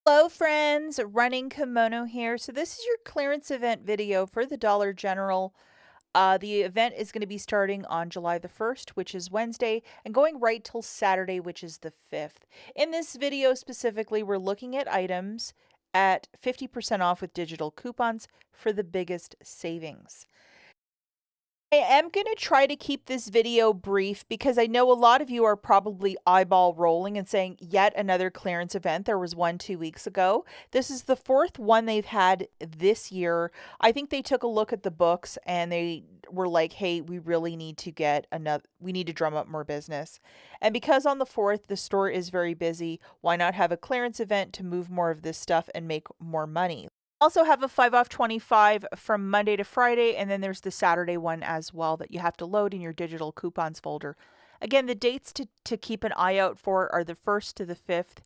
Hello friends, Running Kimono here. So this is your clearance event video for the Dollar General. The event is going to be starting on July the 1st, which is Wednesday, and going right till Saturday, which is the 5th. In this video specifically, we're looking at items at 50% off with digital coupons for the biggest savings. I am going to try to keep this video brief because I know a lot of you are probably eyeball rolling and saying, yet another clearance event. There was one 2 weeks ago. This is the fourth one they've had this year. I think they took a look at the books and they were like, hey, we really need to get we need to drum up more business. And because on the 4th, the store is very busy, why not have a clearance event to move more of this stuff and make more money? Also have a 5 off 25 from Monday to Friday, and then there's the Saturday one as well that you have to load in your digital coupons folder. Again, the dates to keep an eye out for are the 1st to the 5th.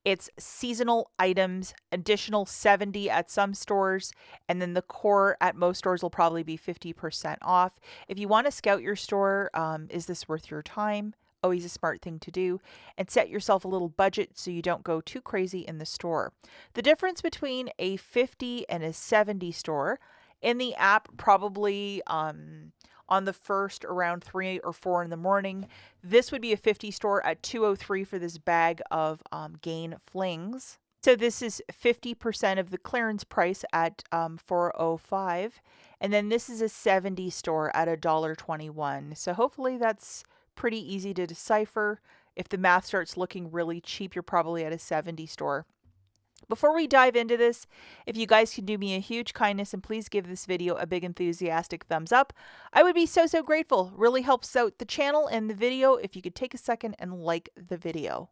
It's seasonal items, additional 70 at some stores, and then the core at most stores will probably be 50% off. If you want to scout your store, is this worth your time? Always a smart thing to do, and set yourself a little budget so you don't go too crazy in the store. The difference between a 50 and a 70 store in the app, probably on the 1st around 3 or 4 in the morning. This would be a 50 store at $203 for this bag of Gain Flings. So this is 50% of the clearance price at $405. And then this is a 70 store at $1.21. So hopefully that's pretty easy to decipher. If the math starts looking really cheap, you're probably at a 70 store. Before we dive into this, if you guys can do me a huge kindness and please give this video a big enthusiastic thumbs up, I would be so grateful. Really helps out the channel and the video if you could take a second and like the video.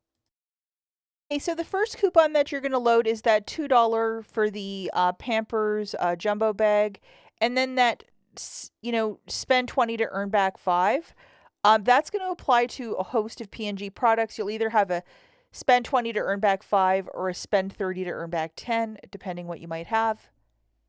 Okay, so the first coupon that you're going to load is that $2 for the Pampers jumbo bag, and then that, spend 20 to earn back 5. That's going to apply to a host of P&G products. You'll either have a spend 20 to earn back 5 or a spend 30 to earn back 10, depending what you might have.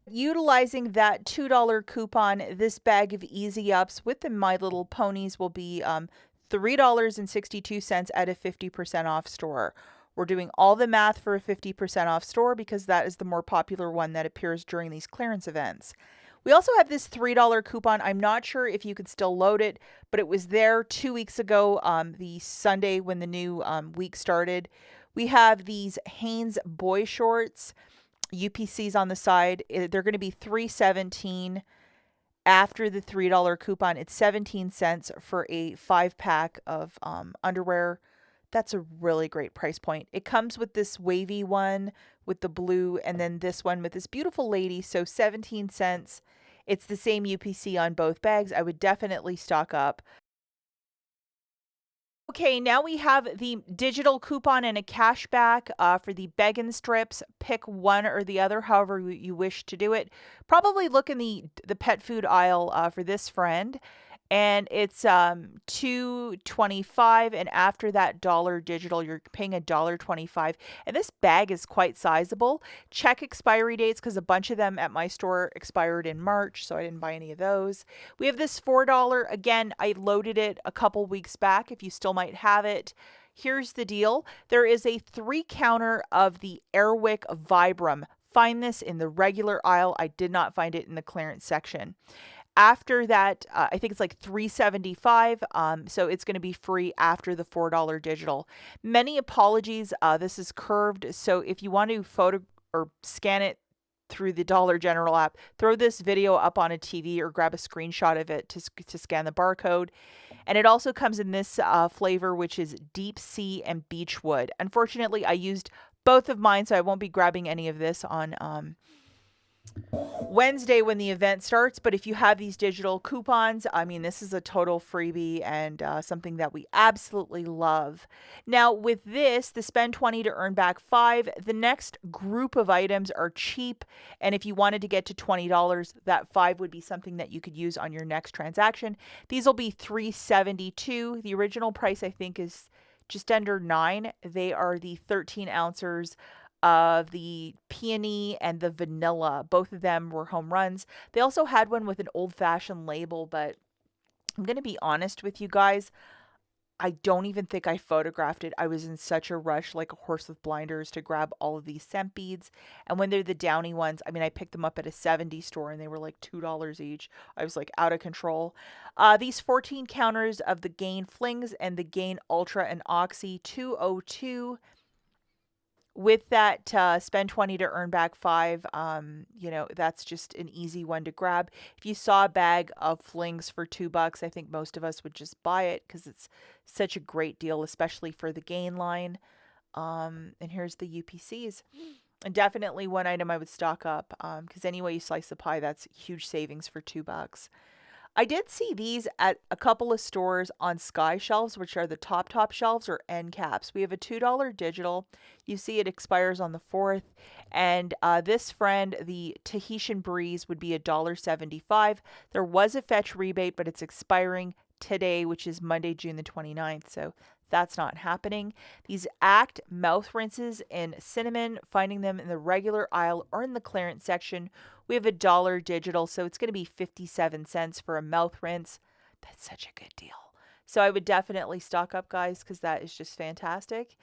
Utilizing that $2 coupon, this bag of Easy Ups with the My Little Ponies will be $3.62 at a 50% off store. We're doing all the math for a 50% off store because that is the more popular one that appears during these clearance events. We also have this $3 coupon. I'm not sure if you could still load it, but it was there 2 weeks ago, the Sunday when the new week started. We have these Hanes boy shorts, UPCs on the side. They're going to be $3.17 after the $3 coupon. It's 17 cents for a 5-pack of underwear. That's a really great price point. It comes with this wavy one with the blue and then this one with this beautiful lady. So 17 cents. It's the same UPC on both bags. I would definitely stock up. Okay, now we have the digital coupon and a cashback for the Beggin' Strips. Pick one or the other, however you wish to do it. Probably look in the pet food aisle for this friend. And it's $2.25, and after that $1 digital, you're paying $1.25. And this bag is quite sizable. Check expiry dates because a bunch of them at my store expired in March, so I didn't buy any of those. We have this $4. Again, I loaded it a couple weeks back if you still might have it. Here's the deal. There is a 3-counter of the Airwick Vibram. Find this in the regular aisle. I did not find it in the clearance section. After that, I think it's like $3.75, so it's going to be free after the $4 digital. Many apologies, this is curved, so if you want to photo or scan it through the Dollar General app, throw this video up on a TV or grab a screenshot of it to scan the barcode. And it also comes in this flavor, which is Deep Sea and Beechwood. Unfortunately, I used both of mine, so I won't be grabbing any of this on Wednesday when the event starts. But if you have these digital coupons, I mean, this is a total freebie and something that we absolutely love. Now with this, the spend 20 to earn back 5, the next group of items are cheap. And if you wanted to get to $20, that 5 would be something that you could use on your next transaction. These will be $3.72. The original price, I think, is just under $9. They are the 13 ounces of the peony and the vanilla. Both of them were home runs. They also had one with an old-fashioned label, but I'm going to be honest with you guys. I don't even think I photographed it. I was in such a rush, like a horse with blinders, to grab all of these scent beads. And when they're the downy ones, I mean, I picked them up at a 70 store and they were like $2 each. I was like out of control. These 14 counters of the Gain Flings and the Gain Ultra and Oxy 202, with that spend 20 to earn back 5, that's just an easy one to grab. If you saw a bag of flings for $2, I think most of us would just buy it because it's such a great deal, especially for the Gain line. And here's the UPCs. And definitely one item I would stock up, because any way you slice the pie, that's huge savings for $2. I did see these at a couple of stores on Sky shelves, which are the top shelves, or end caps. We have a $2 digital. You see it expires on the 4th. And this friend, the Tahitian Breeze, would be $1.75. There was a fetch rebate, but it's expiring today, which is Monday, June the 29th. So that's not happening. These Act mouth rinses in cinnamon, finding them in the regular aisle or in the clearance section. We have $1 digital, so it's going to be 57 cents for a mouth rinse. That's such a good deal. So I would definitely stock up, guys, because that is just fantastic.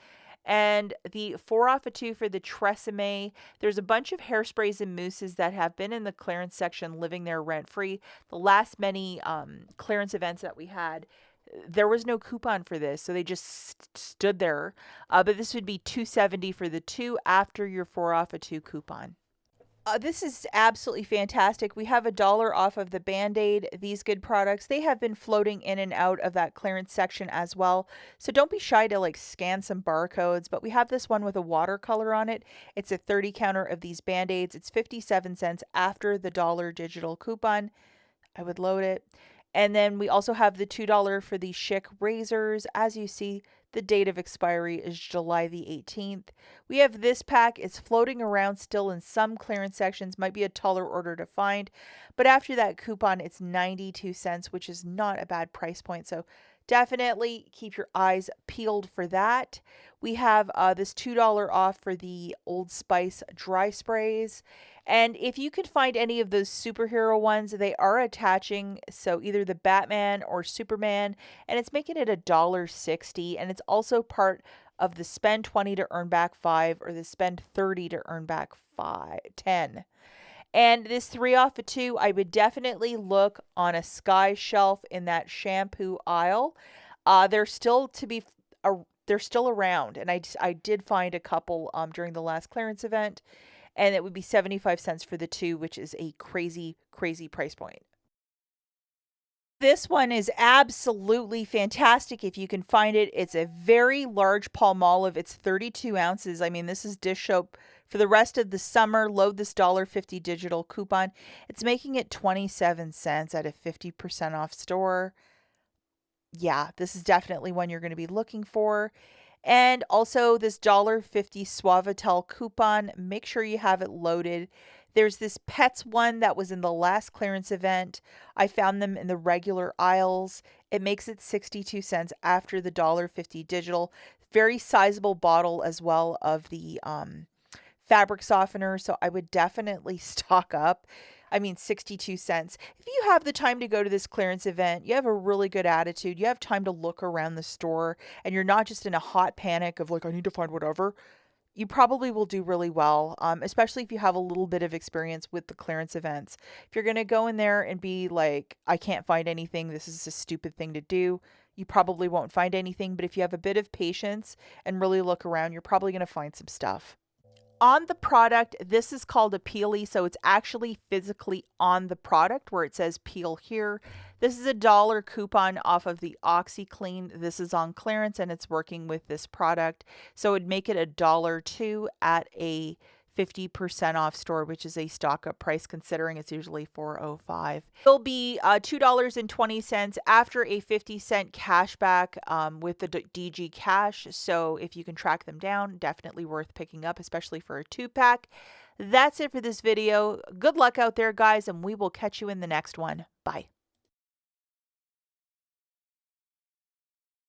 And the 4 off of 2 for the Tresemme. There's a bunch of hairsprays and mousses that have been in the clearance section living there rent-free. The last many clearance events that we had, there was no coupon for this, so they just stood there. But this would be $2.70 for the 2 after your 4 off of 2 coupon. This is absolutely fantastic. We have $1 off of the Band-Aid. These good products, they have been floating in and out of that clearance section as well. So don't be shy to like scan some barcodes, but we have this one with a watercolor on it. It's a 30 counter of these Band-Aids. It's 57 cents after the $1 digital coupon. I would load it. And then we also have the $2 for the Schick razors. As you see, the date of expiry is July the 18th. We have this pack. It's floating around still in some clearance sections. Might be a taller order to find. But after that coupon, it's 92 cents, which is not a bad price point. So definitely keep your eyes peeled for that. We have this $2 off for the Old Spice dry sprays. And if you can find any of those superhero ones, they are attaching, so either the Batman or Superman, and it's making it $1.60, and it's also part of the spend 20 to earn back 5 or the spend 30 to earn back 10. And this 3 off of 2, I would definitely look on a Sky shelf in that shampoo aisle. They're still around, and I did find a couple during the last clearance event. And it would be 75 cents for the 2, which is a crazy, crazy price point. This one is absolutely fantastic if you can find it. It's a very large Palmolive. It's 32 ounces. I mean, this is dish soap for the rest of the summer. Load this $1.50 digital coupon. It's making it 27 cents at a 50% off store. Yeah, this is definitely one you're going to be looking for. And also this $1.50 Suavitel coupon. Make sure you have it loaded. There's this Pets one that was in the last clearance event. I found them in the regular aisles. It makes it 62 cents after the $1.50 digital. Very sizable bottle as well of the fabric softener. So I would definitely stock up. I mean, 62 cents. If you have the time to go to this clearance event, you have a really good attitude, you have time to look around the store, and you're not just in a hot panic of like, I need to find whatever, you probably will do really well, especially if you have a little bit of experience with the clearance events. If you're going to go in there and be like, I can't find anything, this is a stupid thing to do, you probably won't find anything. But if you have a bit of patience and really look around, you're probably going to find some stuff. On the product, this is called a peely, so it's actually physically on the product where it says peel here. This is a $1 coupon off of the OxyClean. This is on clearance and it's working with this product. So it would make it $1.02 at a 50% off store, which is a stock up price considering it's usually $4.05. It'll be $2.20 after a 50-cent cashback with the DG Cash. So if you can track them down, definitely worth picking up, especially for a 2-pack. That's it for this video. Good luck out there, guys, and we will catch you in the next one. Bye.